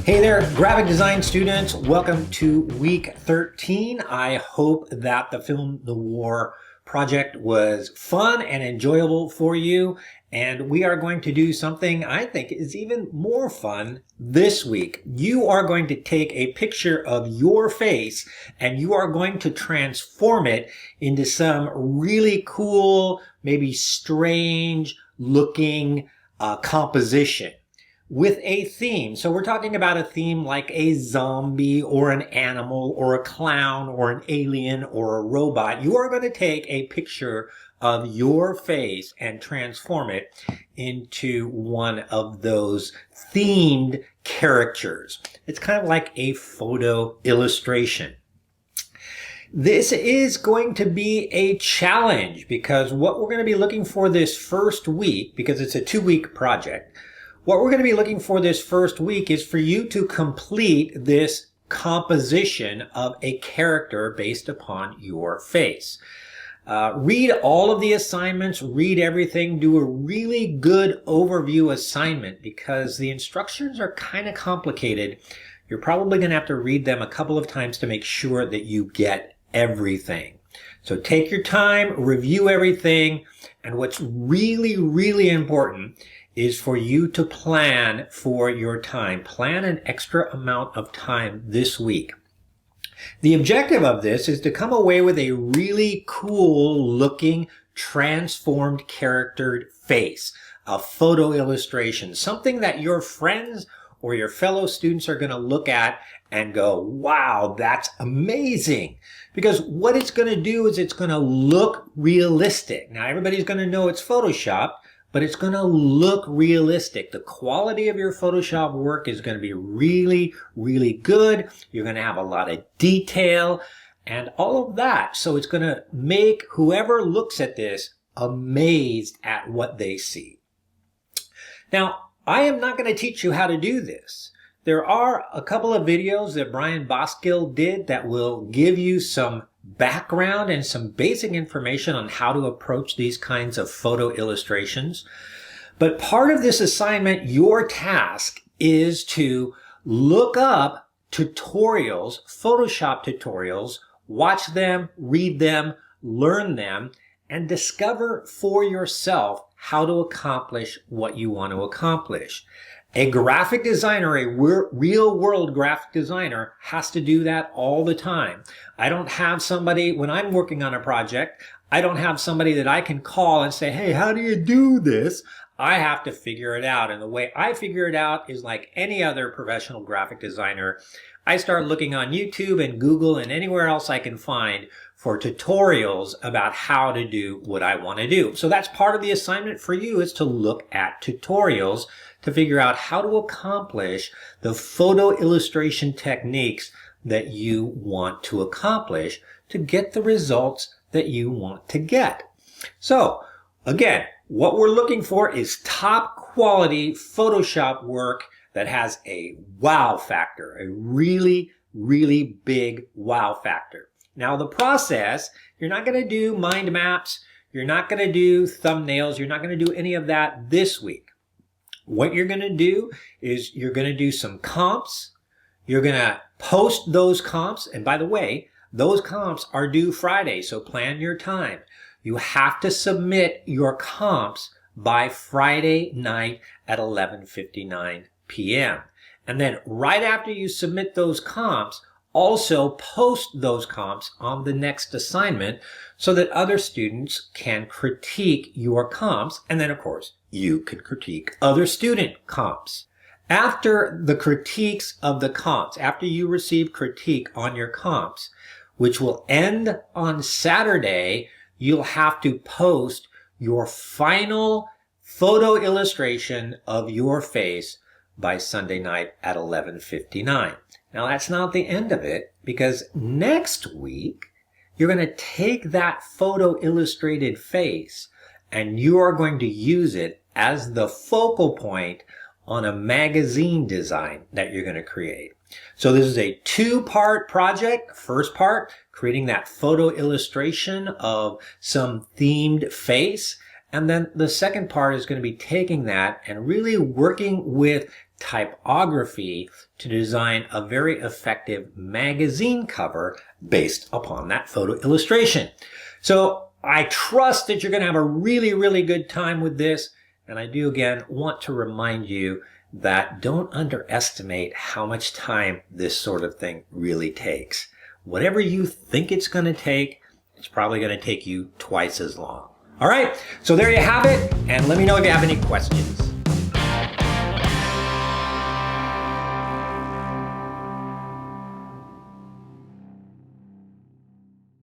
Hey there, graphic design students. Welcome to week 13. I hope that the Film Noir project was fun and enjoyable for you. And we are going to do something I think is even more fun this week. You are going to take a picture of your face and you are going to transform it into some really cool, maybe strange looking composition with a theme. So we're talking about a theme like a zombie or an animal or a clown or an alien or a robot. You are going to take a picture of your face and transform it into one of those themed characters. It's kind of like a photo illustration. This is going to be a challenge because what we're going to be looking for this first week, because it's a 2-week project, what we're going to be looking for this first week is for you to complete this composition of a character based upon your face. Read all of the assignments, read everything, do a really good overview assignment because the instructions are kind of complicated. You're probably going to have to read them a couple of times to make sure that you get everything. So take your time, review everything, and what's really, really important is for you to plan for your time. Plan an extra amount of time this week. The objective of this is to come away with a really cool looking transformed character face, a photo illustration, something that your friends or your fellow students are going to look at and go, wow, that's amazing. Because what it's going to do is it's going to look realistic. Now everybody's going to know it's Photoshop, but it's going to look realistic. The quality of your Photoshop work is going to be really, really good. You're going to have a lot of detail and all of that. So it's going to make whoever looks at this amazed at what they see. Now, I am not going to teach you how to do this. There are a couple of videos that Brian Boskill did that will give you some background and some basic information on how to approach these kinds of photo illustrations. But part of this assignment, your task is to look up tutorials, Photoshop tutorials, watch them, read them, learn them, and discover for yourself how to accomplish what you want to accomplish. A graphic designer, a real-world graphic designer, has to do that all the time. I don't have somebody, when I'm working on a project, I don't have somebody that I can call and say, hey, how do you do this? I have to figure it out. And the way I figure it out is like any other professional graphic designer. I start looking on YouTube and Google and anywhere else I can find for tutorials about how to do what I want to do. So that's part of the assignment for you, is to look at tutorials to figure out how to accomplish the photo illustration techniques that you want to accomplish to get the results that you want to get. So again, what we're looking for is top quality Photoshop work that has a wow factor, a really, really big wow factor. Now the process, you're not going to do mind maps, you're not going to do thumbnails, you're not going to do any of that this week. What you're going to do is you're going to do some comps. You're going to post those comps. And by the way, those comps are due Friday, so plan your time. You have to submit your comps by Friday night at 11:59 p.m. And then right after you submit those comps, also post those comps on the next assignment so that other students can critique your comps. And then, of course, you can critique other student comps. After the critiques of the comps, after you receive critique on your comps, which will end on Saturday, you'll have to post your final photo illustration of your face by Sunday night at 11:59. Now that's not the end of it, because next week you're going to take that photo illustrated face and you are going to use it as the focal point on a magazine design that you're going to create. So this is a 2-part project. First part, creating that photo illustration of some themed face. And then the second part is going to be taking that and really working with typography to design a very effective magazine cover based upon that photo illustration. So I trust that you're going to have a really, really good time with this. And I do, again, want to remind you that don't underestimate how much time this sort of thing really takes. Whatever you think it's going to take, it's probably going to take you twice as long. All right, so there you have it. And let me know if you have any questions.